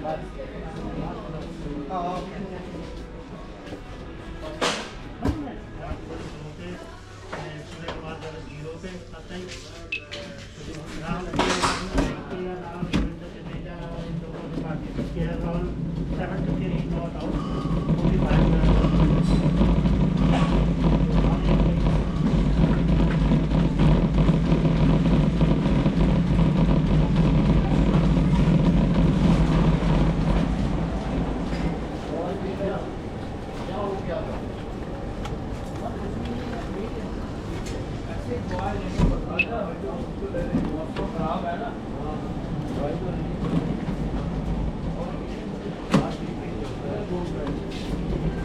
Oh,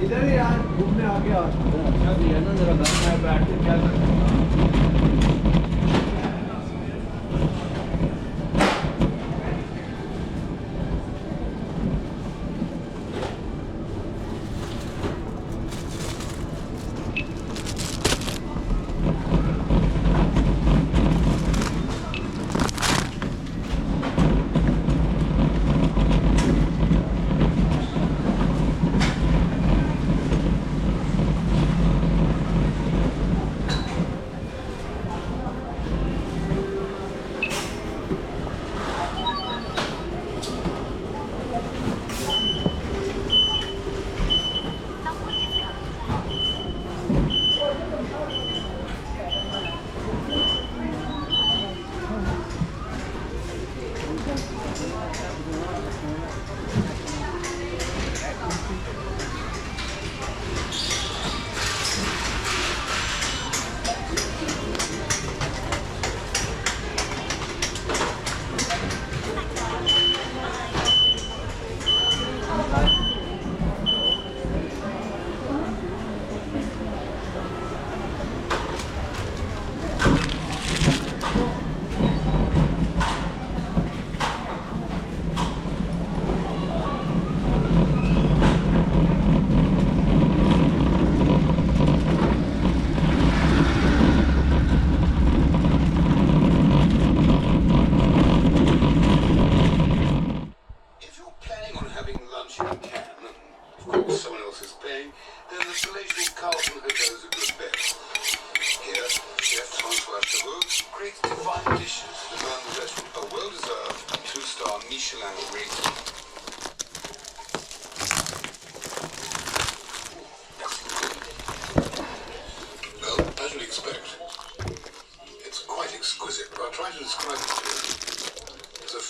इधर ही यार घूमने आ गया अच्छा भी है ना जरा घर में बैठ के क्या करना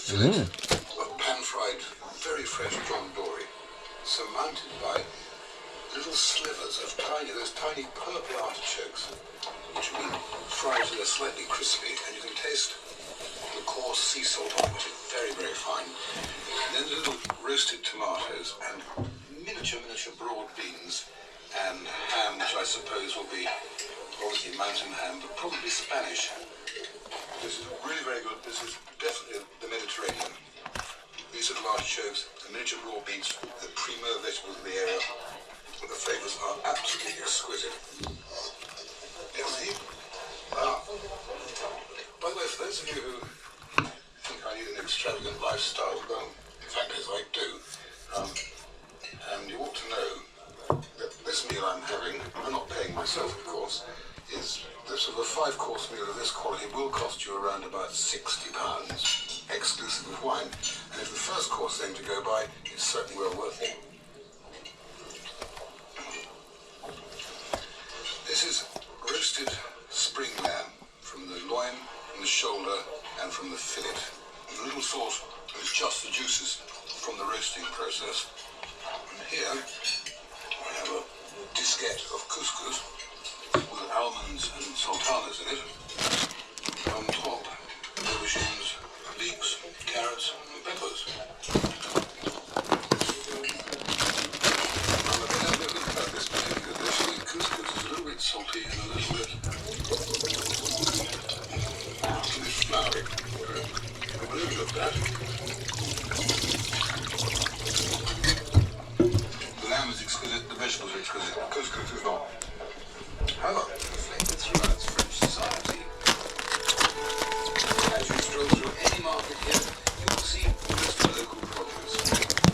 Fillet of pan-fried, very fresh John Dory, surmounted by little slivers of those tiny purple artichokes, which have been fried so they're slightly crispy, and you can taste the coarse sea salt on it, which is very, very fine. And then little roasted tomatoes and miniature broad beans and ham, which I suppose will be obviously mountain ham, but probably Spanish. This is really very good. This is definitely the Mediterranean. These are the artichokes, the miniature raw beans, the primo vegetables of the area. The flavours are absolutely exquisite. Merci. Ah. By the way, for those of you who think I need an extravagant lifestyle, well, in fact, as I do, and you ought to know that this meal I'm having, I'm not paying myself, of course, is the sort of a 5-course meal of this quality will cost you around about £60, exclusive of wine. And if the first course thing to go by, it's certainly well worth it. This is roasted spring lamb from the loin, from the shoulder, and from the fillet. The little sauce is just the juices from the roasting process. And here I have a diskette of couscous with almonds and sultanas in it. On top, aubergines, leeks, carrots, and peppers. I'm a bit ambivalent about this particular dish. The couscous is a little bit salty and a little bit floury. A little bit of that. The lamb is exquisite, the vegetables are exquisite, the couscous is not. However, the flavour throughout French society. As you stroll through any market here, you will see most local produce.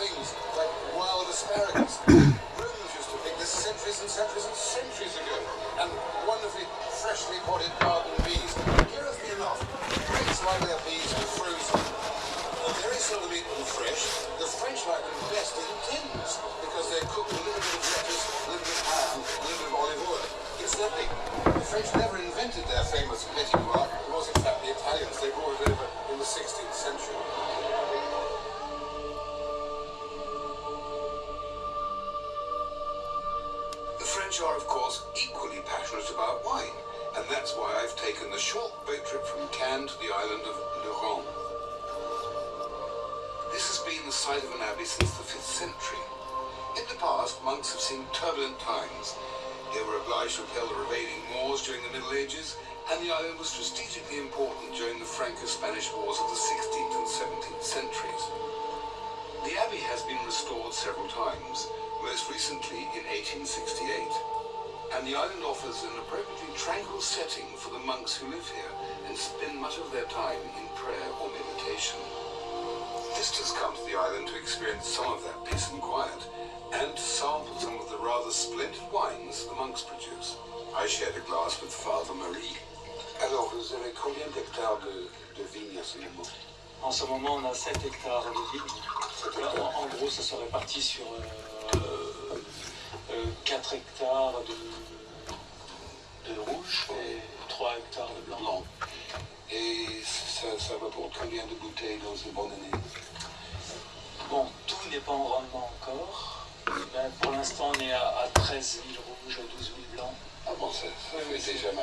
things like wild asparagus. Romans used to pick this centuries and centuries and centuries ago. And wonderfully freshly potted garden bees. Curiously enough, Greeks like their bees frozen. Very seldom eat them fresh. The French like them best in tins because they're cooked with a little bit of lettuce, a little bit of ham, a little bit of olive oil. Incidentally, the French never invented their famous petit pois. It was in fact the Italians. They brought it over in the 16th century. The French are, of course, equally passionate about wine, and that's why I've taken the short boat trip from Cannes to the island of Le Rhône. This has been the site of an abbey since the 5th century. In the past, monks have seen turbulent times. They were obliged to repel the invading Moors during the Middle Ages, and the island was strategically important during the Franco-Spanish Wars of the 16th and 17th centuries. The abbey has been restored several times, most recently in 1868, and the island offers an appropriately tranquil setting for the monks who live here and spend much of their time in prayer or meditation. Visitors come to the island to experience some of that peace and quiet, and to sample some of the rather splendid wines the monks produce. I shared a glass with Father Marie. Alors, vous avez combien d'hectares de vignes à ce moment? En ce moment, on a 7 hectares de vignes. En gros, ça se répartit sur 4 hectares de rouge et 3 hectares de blanc. Et ça rapporte combien de bouteilles dans une bonne année? Bon, tout n'est pas en rendement encore. Mais pour l'instant, on est à 13 000 rouges et 12 000 blancs. Ah bon, ça fait déjà pas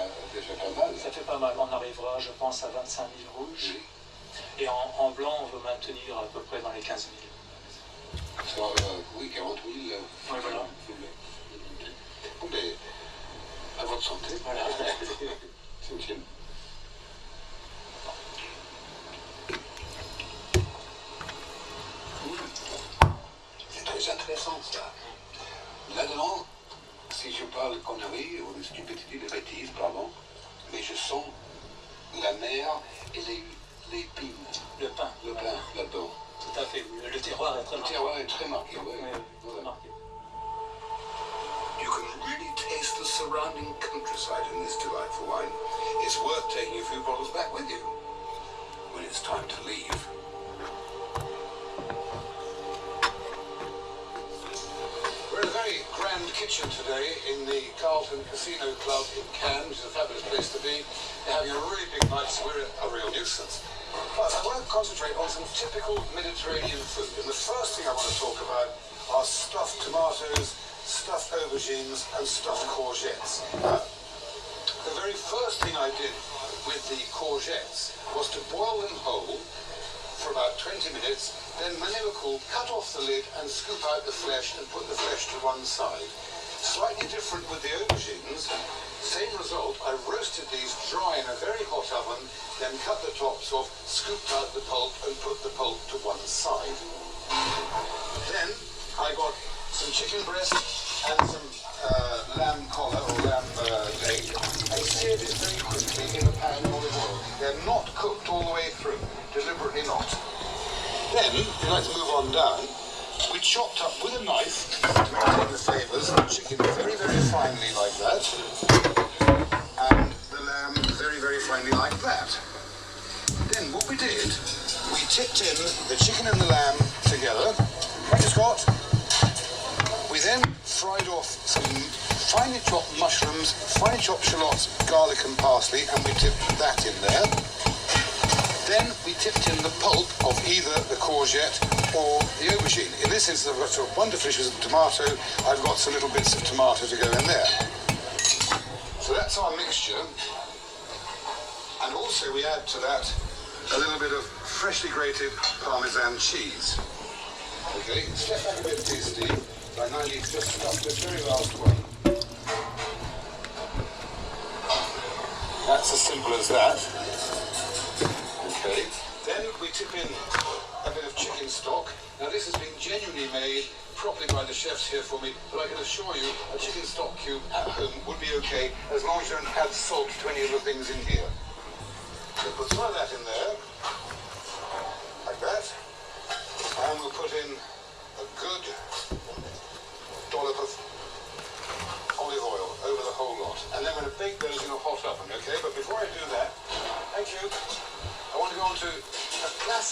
mal. Ça fait pas mal. On arrivera, je pense, à 25 000 rouges. Oui. Et en blanc, on veut maintenir à peu près dans les 15 000. Soit, oui, 40 000. Oui, voilà. Bon, mais à votre santé. Voilà. C'est une. C'est très intéressant, ça. Là-dedans, si je parle conneries, ou une petite de bêtises, pardon, mais je sens la mer et les pines. Le pain. Le pain, là-dedans. Tout à fait. Le terroir est très marqué. Le terroir est très marqué, oui. Oui, très marqué. You can really taste the surrounding countryside in this delightful wine. It's worth taking a few bottles back with you when it's time to leave. We're in a very grand kitchen today in the Carlton Casino Club in Cannes, which is a fabulous place to be. They're having a really big night, so we're a real nuisance. But I want to concentrate on some typical Mediterranean food. And the first thing I want to talk about are stuffed tomatoes, stuffed aubergines and stuffed courgettes. The very first thing I did with the courgettes was to boil them whole for about 20 minutes, then when they were cool, cut off the lid and scoop out the flesh and put the flesh to one side. Slightly different with the aubergines. Same result, I roasted these dry in a very hot oven, then cut the tops off, scooped out the pulp and put the pulp to one side. Then I got some chicken breast and some lamb collar or lamb leg and seared it very quickly in a pan of olive oil. They're not cooked all the way through, deliberately not. Then, if you like to move on down, we chopped up with a knife to maintain the flavours the chicken very, very finely like that, and the lamb very, very finely like that. Then what we did, we tipped in the chicken and the lamb together. Thank you, Scott. We then fried off some finely chopped mushrooms, finely chopped shallots, garlic and parsley, and we tipped that in there. Then we tipped in the pulp of either the courgette or the aubergine. In this instance, I've got sort of one delicious tomato. I've got some little bits of tomato to go in there. So that's our mixture. And also we add to that a little bit of freshly grated Parmesan cheese. Okay, step back a bit, please, Steve. I now need just enough, the very last one. That's as simple as that. Okay, then we tip in a bit of chicken stock. Now this has been genuinely made properly by the chefs here for me, but I can assure you a chicken stock cube at home would be okay as long as you don't add salt to any of the things in here. So put some of that in there, like that, and we'll put in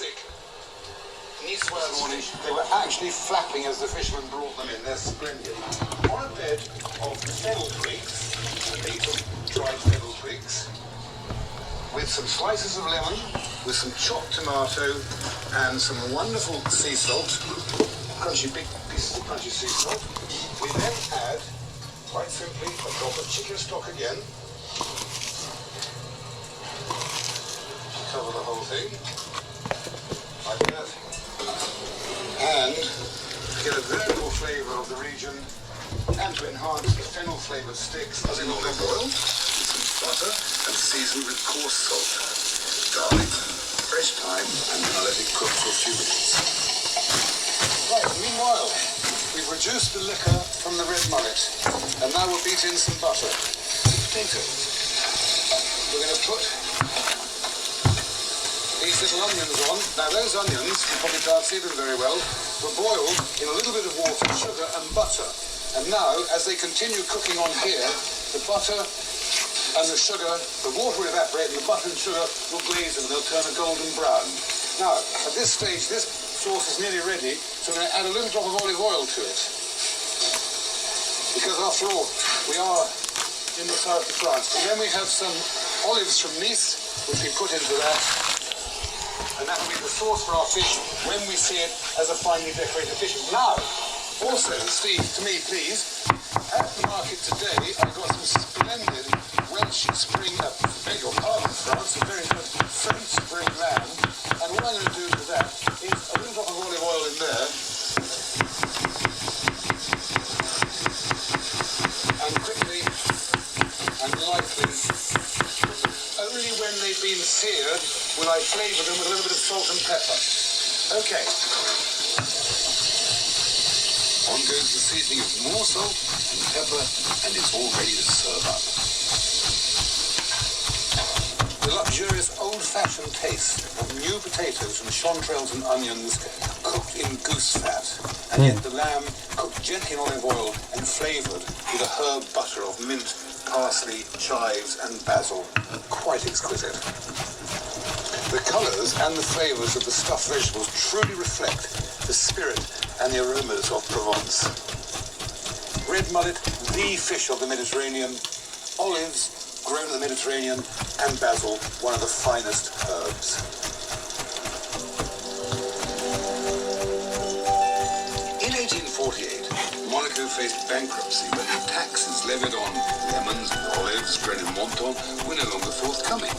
Monastic. Niçoise morning, they were actually flapping as the fishermen brought them in. They're splendid. On a bed of fennel twigs, dried fennel twigs, with some slices of lemon, with some chopped tomato, and some wonderful sea salt, crunchy big pieces of crunchy sea salt. We then add, quite simply, a drop of chicken stock again. Cover the whole thing, like that. And to get a variable flavour of the region and to enhance the fennel flavoured sticks as in olive oil, some butter and seasoned with coarse salt, garlic, fresh thyme, and now let it cook for a few minutes. Right, meanwhile, we've reduced the liquor from the red mullet and now we'll beat in some butter. Potatoes. We're going to put these little onions on. Now those onions, you probably can't see them very well, were boiled in a little bit of water, sugar and butter. And now, as they continue cooking on here, the butter and the sugar, the water will evaporate and the butter and sugar will glaze them and they'll turn a golden brown. Now, at this stage, this sauce is nearly ready, so we're going to add a little drop of olive oil to it. Because after all, we are in the south of France. And then we have some olives from Nice, which we put into that. And that will be the sauce for our fish when we see it as a finely decorated dish. Now, also, Steve, to me, please, at the market today, I've got some splendid Welsh spring, beg your pardon, France, a very good French spring lamb. And what I'm going to do with that is a little drop of olive oil in there. And quickly and lightly, only when they've been seared will I flavour them with a little bit of salt and pepper. Okay. On goes the seasoning of more salt and pepper, and it's all ready to serve up. The luxurious old-fashioned taste of new potatoes from chanterelles and onions cooked in goose fat, and yet the lamb cooked gently in olive oil and flavoured with a herb butter of mint, parsley, chives and basil. Quite exquisite. The colours and the flavours of the stuffed vegetables truly reflect the spirit and the aromas of Provence. Red mullet, the fish of the Mediterranean, olives, grown in the Mediterranean, and basil, one of the finest herbs. In 1848, Monaco faced bankruptcy when the taxes levied on lemons and olives grown in Menton were no longer forthcoming.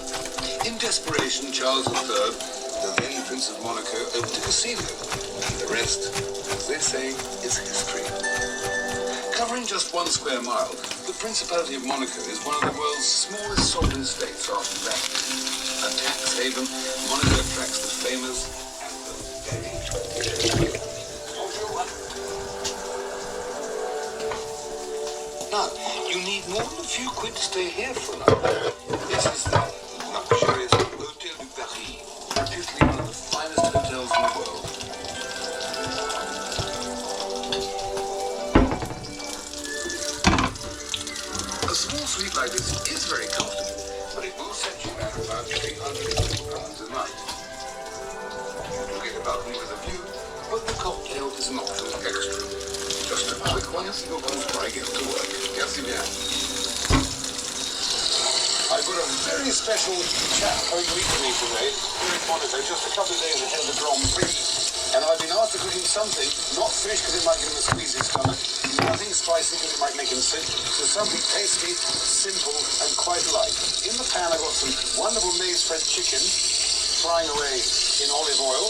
In desperation, Charles III, the then Prince of Monaco, opened a casino. And the rest, as they say, is history. Covering just 1 square mile, the Principality of Monaco is one of the world's smallest sovereign states after Vatican. A tax haven, Monaco attracts the famous and the very... Now, you need more than a few quid to stay here for a night. This is the luxurious Hotel du Paris, practically one of the finest hotels in the world. A small suite like this is very comfortable, but it will set you back about £300 a night. You'll get a balcony with a view, but the cocktail is an optional extra. Just a quick one, you're going to try get to work. Merci bien. I've got a very special chap coming to meet me today here in Monaco, just a couple of days ahead of the Grand Prix. And I've been asked to cook him something, not fish because it might give him a squeezy stomach, nothing spicy because it might make him sick, so something tasty, simple and quite light. In the pan I've got some wonderful maize-fed chicken frying away in olive oil.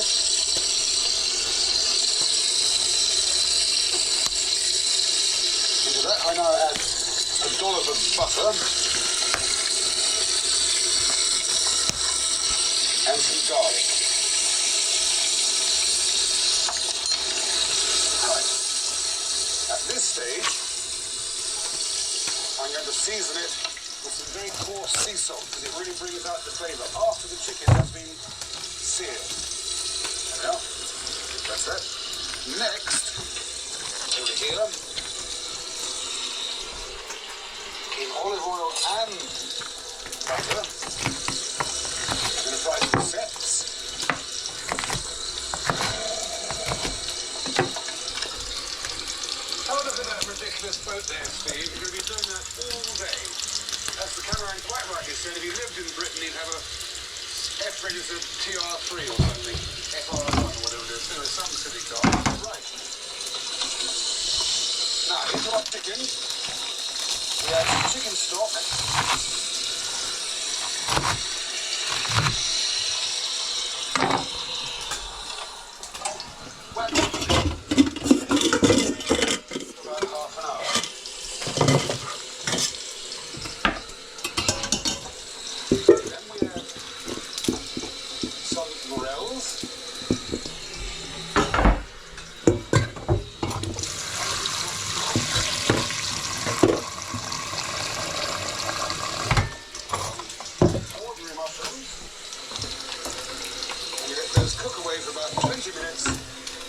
Into that I now add a dollop of butter and some garlic. Right. At this stage, I'm going to season it with some very coarse sea salt because it really brings out the flavour after the chicken has been seared. There we are. That's that. Next, over here, in olive oil and butter, I'm going to fry some ceps. reckless boat there, Steve. You're going to be doing that all day. As the cameraman quite rightly said, if he lived in Britain, he'd have a F-registered TR3 or something. FR1 or whatever it is. Anyway, some silly car. Right. Now, here's our chicken. We have chicken stock. Well, about half an hour. Then we have some morels. Ordinary mushrooms. And you let those cook away for about 20 minutes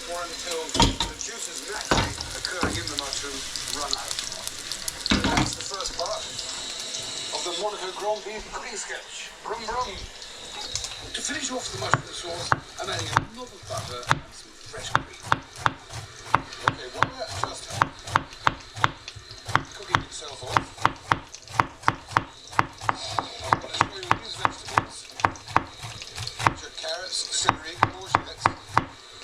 or until the juices naturally occurring in the mushroom run out. That's the first part of the Monaco Grand Prix cooking sketch. Brum brum. To finish off the mushroom sauce, I'm adding a lot of butter and some fresh cream. Okay, while that's just cooking itself off, I'm going to show you these vegetables, which are carrots, celery, courgettes,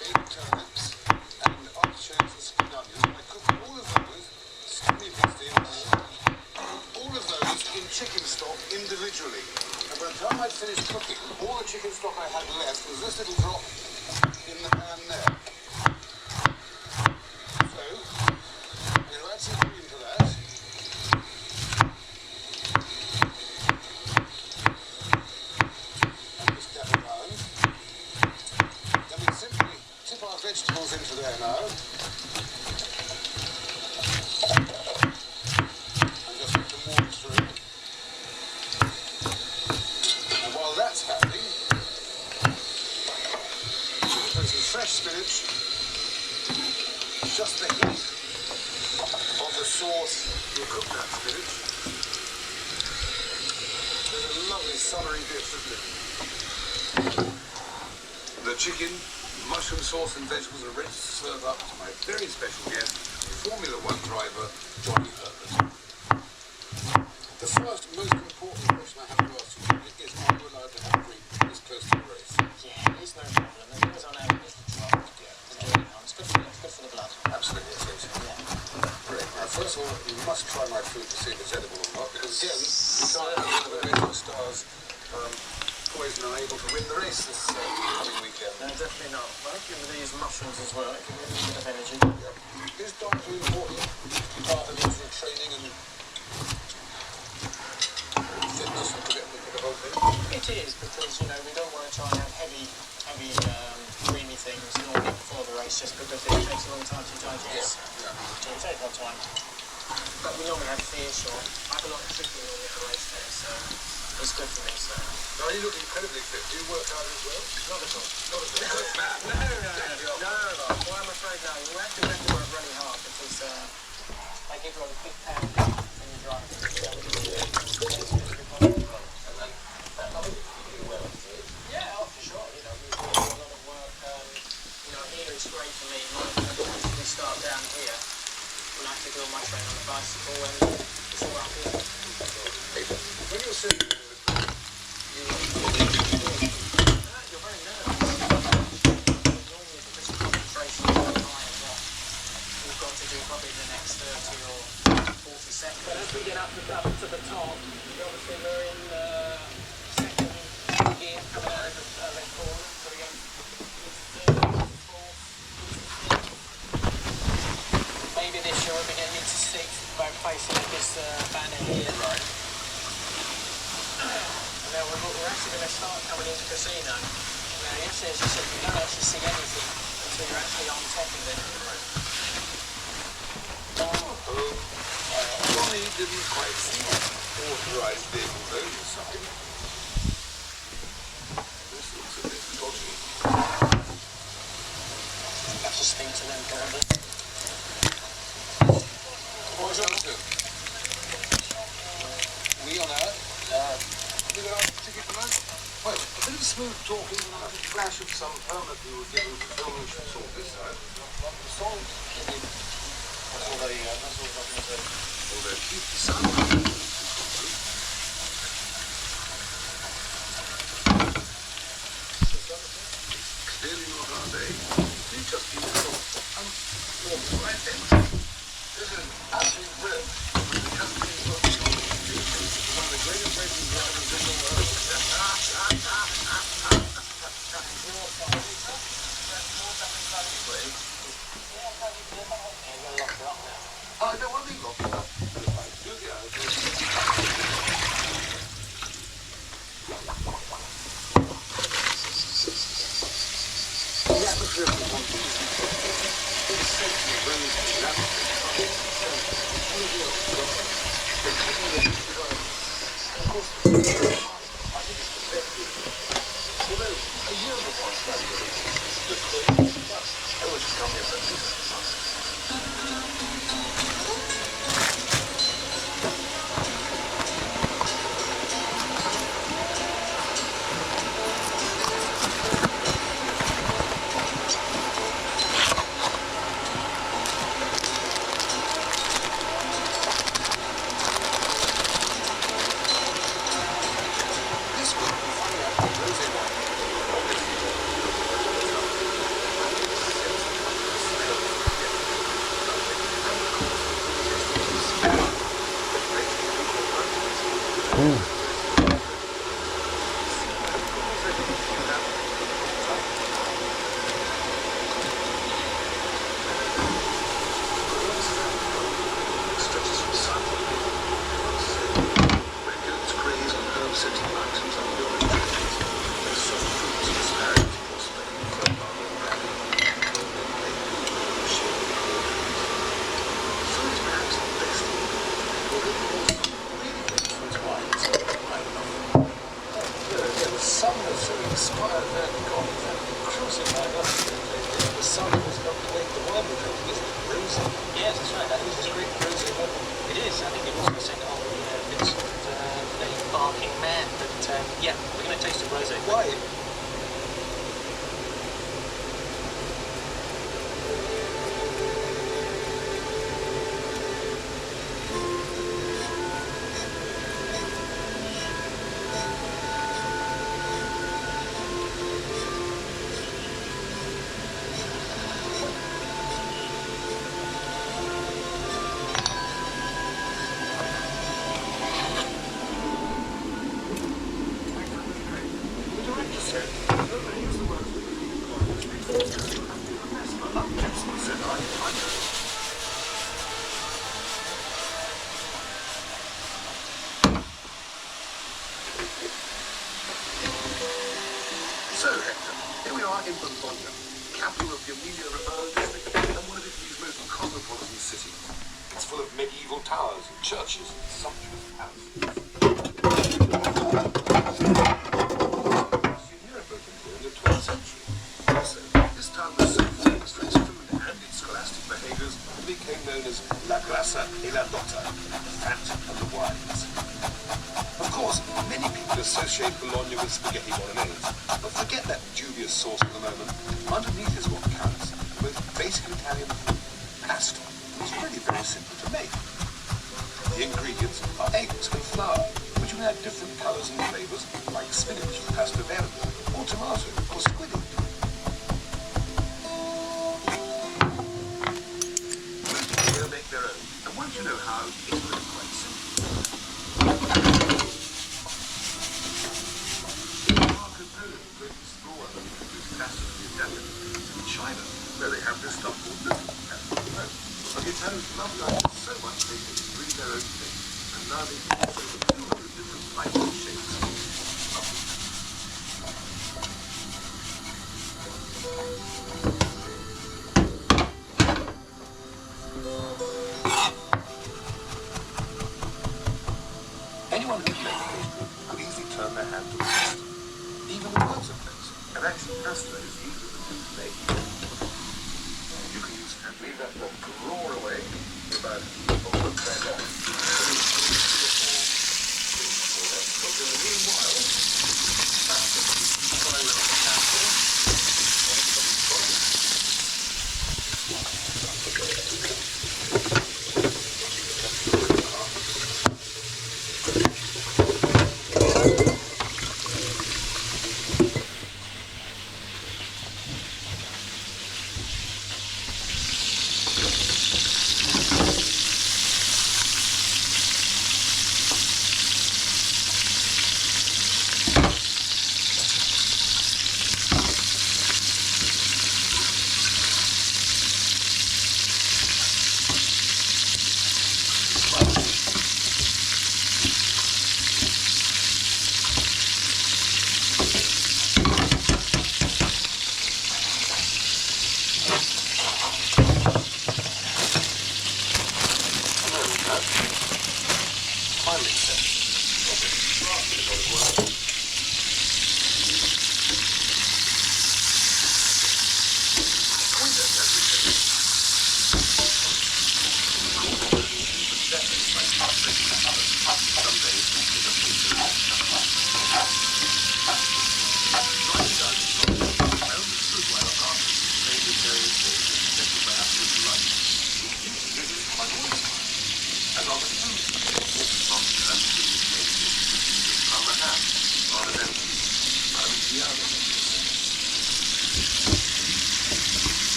baby turnips, and artichokes and spring onions. I cook all of those, steamy vegetables, all of those in chicken stock individually. And by the time I'd finished cooking, all the chicken stock I had left was this little drop in the pan there. So, I'm going to add some cream to that. And just dab it round. Then we simply tip our vegetables into there now. And just let them warm through. And while that's happening, put some fresh spinach, just the heat of the sauce will cook that spinach. There's a lovely summery dish, isn't it? The chicken, mushroom sauce and vegetables are ready to serve up to my very special guest, Formula One driver, Johnny Herbert. The first most important question I have to ask you is, are you allowed to have a drink this close to the race? Yeah, it's no problem. As long as I know it's control. Yeah. It's good for the blood. Absolutely, it is. Yeah. Great. Now, first of all, you must try my food to see if it's edible or not, because again, you can't have one of the Michelin stars poison unable to win the race this coming weekend. No, definitely not. Well, give me these mushrooms as well. It gives me a bit of energy. Yep. Is diet an important part of your training and fitness and commitment to the whole thing? It is, because, you know, we don't want to try and have heavy creamy things normally before the race, just because it takes a long time to digest. Yeah. So we take our time. But we normally have fish, or I have a lot of chicken normally at the race day, so it's good for me. So. Now, you look incredibly fit. Do you work out as well? Not at all. Not at all. No. Well, I'm afraid no. You have to work really hard, because they give you a big pound when you drive. And then, Yeah, oh, for sure. You know, we do a lot of work. You know, here it's great for me. We start down here. We like to do all my training on the bicycle, and it's all up here. when you're sitting in the group, You're very nervous. Normally, because the concentration is very high as well, we've got to do probably the next 30 or 40 seconds. But as we get up to the top, obviously we're in second gear coming out of the corner. So we go third, fourth, fifth. Maybe this year we'll be getting into sixth by facing this banner here. Right. And then we're actually going to start coming into casino. Now, yesterday, as you said, you don't actually see anything until you're actually on top of it. Johnny didn't quite see authorised vehicle oversight. This looks a bit dodgy. Have to speak to them, probably. What was up to? We on air. You got our ticket for that? Well, a bit of smooth talking and a flash of some permit we were given for filming shots all this side. The song That's all I can say. Although keep the sound. Clearly not our day. We've just been told unformed right then. This is absolutely brilliant. We've just been told one of the greatest racing drivers in the world. I don't want to be locked up. The atmosphere of the one is safely raised rapidly. Of course, I think it's effective. Although a year before I started I always tell me about this. So, Hector, here we are in Bologna, capital of the Emilia-Romagna district, and one of Italy's most cosmopolitan cities. It's full of medieval towers and churches and sumptuous palaces. Europe opened here in the 12th century. Also, this town was so famous for its food and its scholastic behaviors, it became known as La Grassa e la Dotta, the fat and the wise. Of course, many people associate Bologna with spaghetti bolognese, but forget that dubious sauce for the moment. Underneath is what counts, the most basic Italian food, pasta, which is really very simple to make. The ingredients are eggs and flour, which will add different colours and flavours, like spinach, pasta verde, or tomato, or squid. Most people here make their own, and once you know how, it's really quite simple. In China, where they have this stuff called noodles. But the Italians love that so much they can breed their own thing, and now they can also 200 different types of shapes. Anyone who makes pastry will easily turn their hand to pasta. Even the words are close, and actually pasta is easier than to make. You can use and leave that book to roar away for about a thread off. But in the meanwhile, pasta, try with the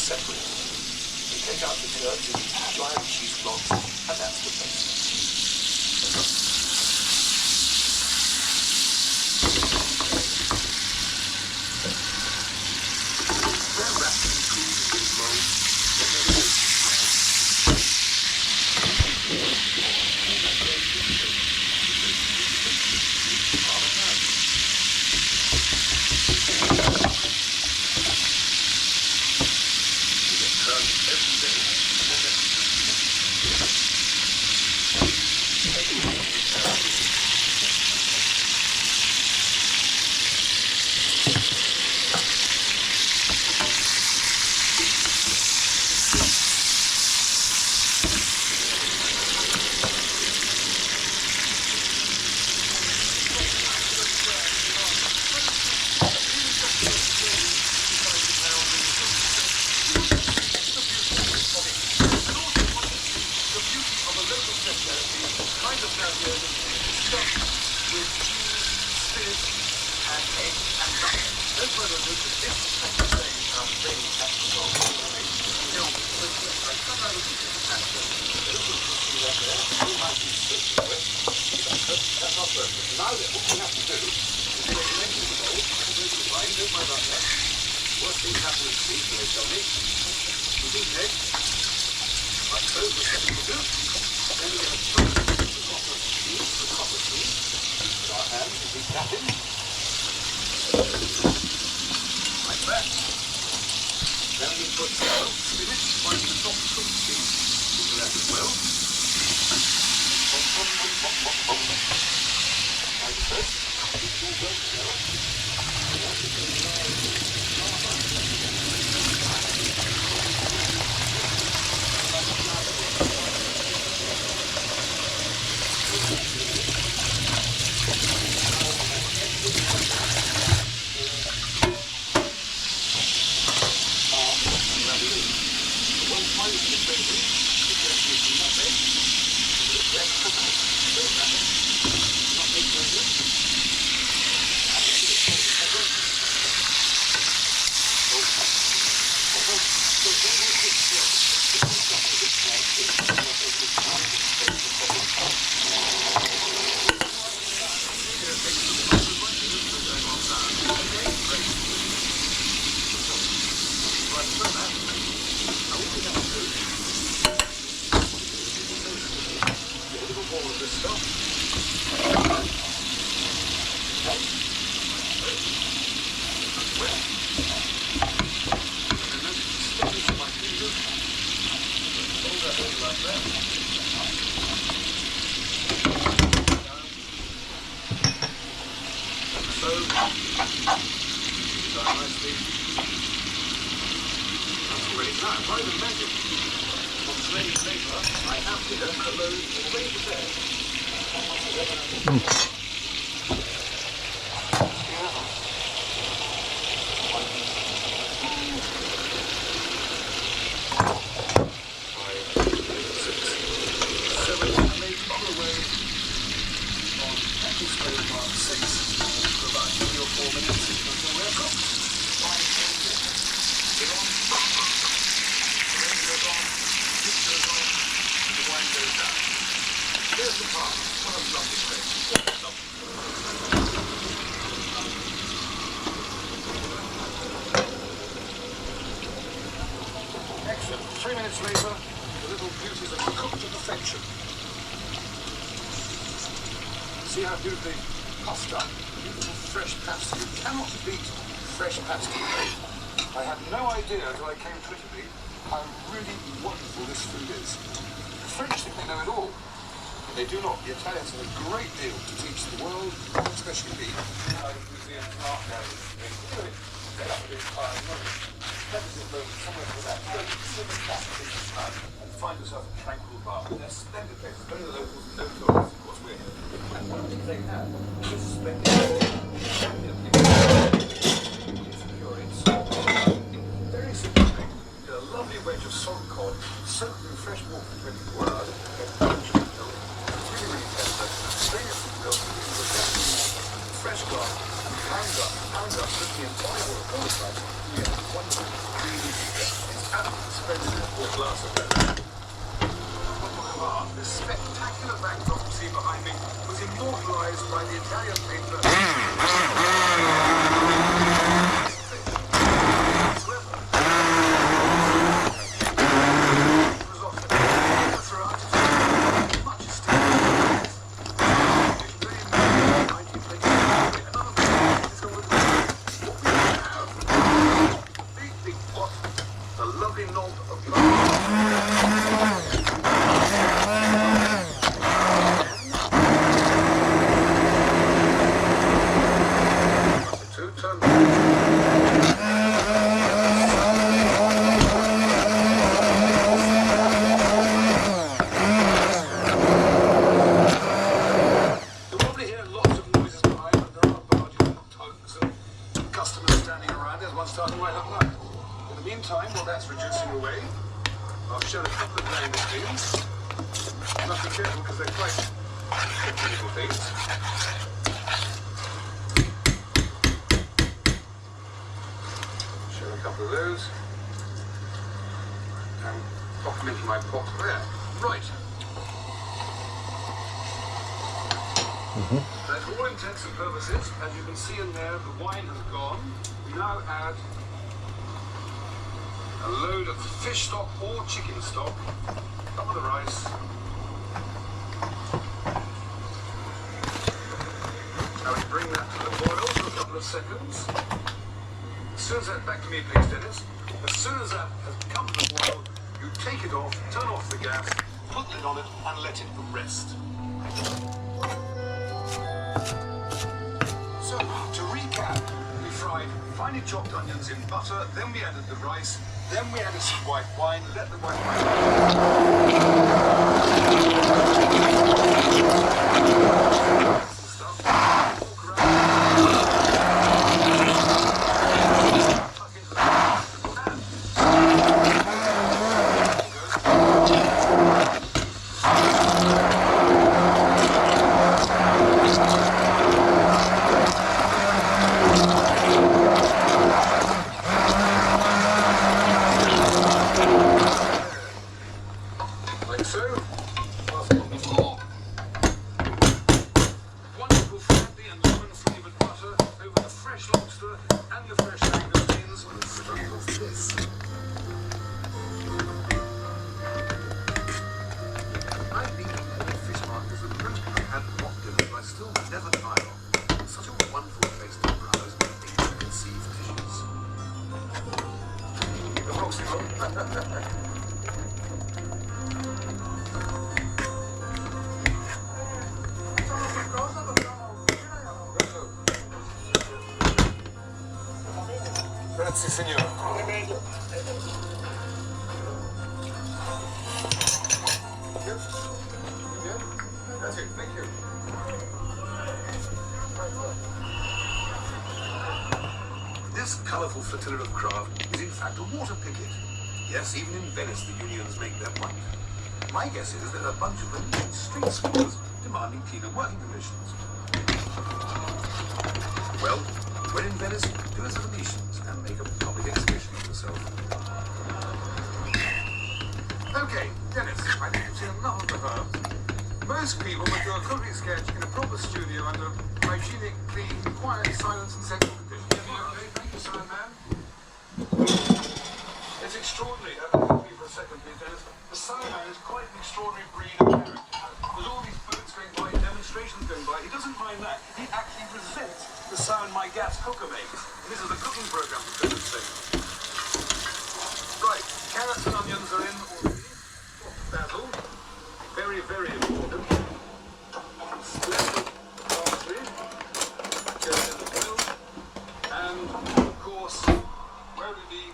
separate. You take out the curds and dry the cheese blocks, and that's the base. They're wrapped in cooled in these molds, then they're made to Excellent. 3 minutes later, the little beauties are cooked to perfection. See how beautifully puffed up, beautiful fresh pasta. You cannot beat fresh pasta. I had no idea until I came to Italy how really wonderful this food is. The French think they know it all. They do not. The Italians have a great deal to teach the world, especially me. Museum art gallery. Get up with somewhere for that. And find yourself a tranquil bar. They're splendid places. Only the locals and no tourists, of course, we're here. And one of the things they have is splendid. Very simple thing. A lovely wedge of salt cod soaked in fresh water for 24 hours. Fresh garlic, pound up, put the entire water, all the spices. Yeah, one really, it's expensive for a glass of that. This spectacular backdrop you see behind me was immortalized by the Italian painter. For all intents and purposes, as you can see in there, the wine has gone. We now add a load of fish stock or chicken stock, some of the rice, now we bring that to the boil for a couple of seconds. As soon as that, back to me please Dennis, as soon as that has come to the boil, you take it off, turn off the gas, put it on it and let it rest. So, to recap, we fried finely chopped onions in butter, then we added the rice, then we added some white wine, let the white wine Grazie, signor. That's it, thank you. This colourful flotilla of craft is in fact a water picket. Yes, even in Venice the unions make their point. My guess is they're a bunch of Venetian street sweepers demanding cleaner working conditions. Well, when in Venice, do as the Venetians and make a public exhibition of yourself. Okay, Dennis, I think you've seen enough of the herbs. Most people would do a cookery sketch in a proper studio under hygienic, clean, quiet, silence and sensible conditions. Okay, thank you, sir, man. It's extraordinary. Hold me for a second, please, Dennis. The Soundman is quite an extraordinary breed of character. There's all these boats going by, demonstrations going by. He doesn't mind that. He actually resents the sound my gas cooker makes. And this is a cooking program, for goodness sake. Right, carrots and onions are in already. Basil. Very, very important. Splendid parsley. Goes in the grill. And, of course, where would it be?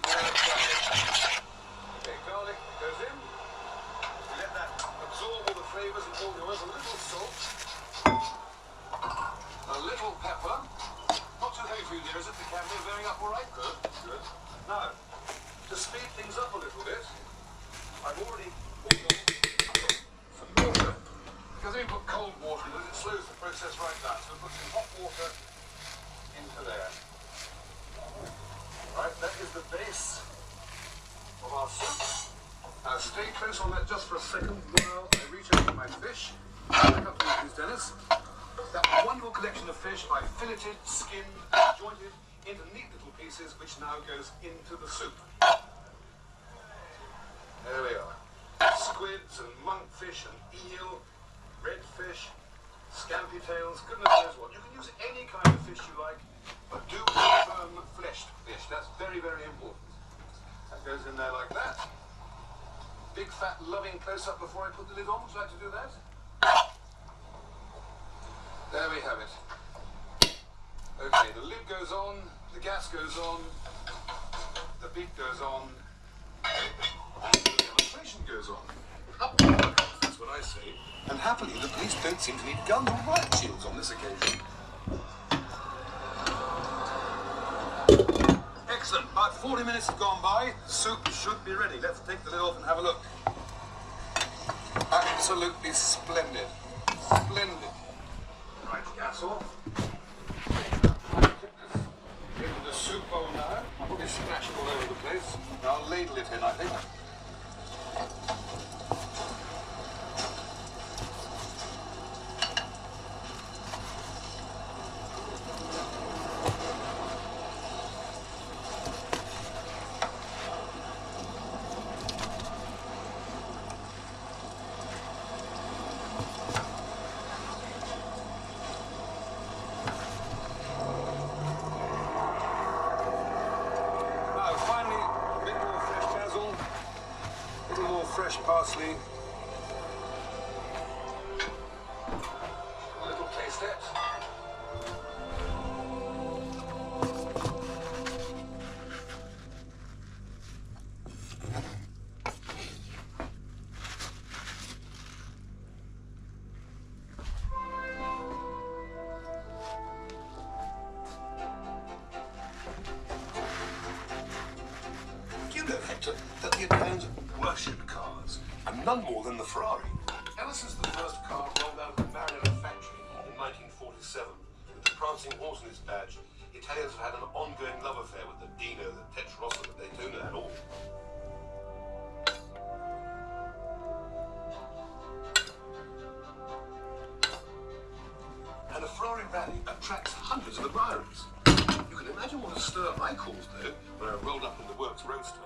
Okay, garlic goes in. We let that absorb all the flavours and all the oils. A little salt. A little pepper. Not too heavy for you, dear, is it? The camera going up all right? Good, good. Now, to speed things up a little bit, I've already put some water. Because if we put cold water in it slows the process right down. So we'll put some hot water into there. Right, that is the base. of our soup. Now stay close on that just for a second while I reach out for my fish. Back up to these, Dennis. That wonderful collection of fish I filleted, skinned, and jointed into neat little pieces, which now goes into the soup. There we are. Squids and monkfish and eel, redfish, scampi tails, goodness knows what. You can use any kind of fish you like, but do firm fleshed fish. That's very, very important. That goes in there like that. Big fat loving close up before I put the lid on. Would you like to do that? There we have it. Okay, the lid goes on, the gas goes on, the beak goes on, and the demonstration goes on. Up, that's what I say. And happily, the police don't seem to need guns or riot shields on this occasion. Excellent. About 40 minutes have gone by. Soup should be ready. Let's take the lid off and have a look. Absolutely splendid. Splendid. Right, gas off. Into the soup bowl now. I'll probably splash it all over the place. I'll ladle it in, I think. Fresh parsley, a little tasteette, do you know, Hector, that the Italians worship cars, and none more than the Ferrari. Ever since the first car rolled out of the Maranello factory in 1947, with the prancing horse in its badge, Italians have had an ongoing love affair with the Dino, the Testarossa, the Daytona, and all. And a Ferrari rally attracts hundreds of admirers. You can imagine what a stir I caused, though, when I rolled up in the works roadster.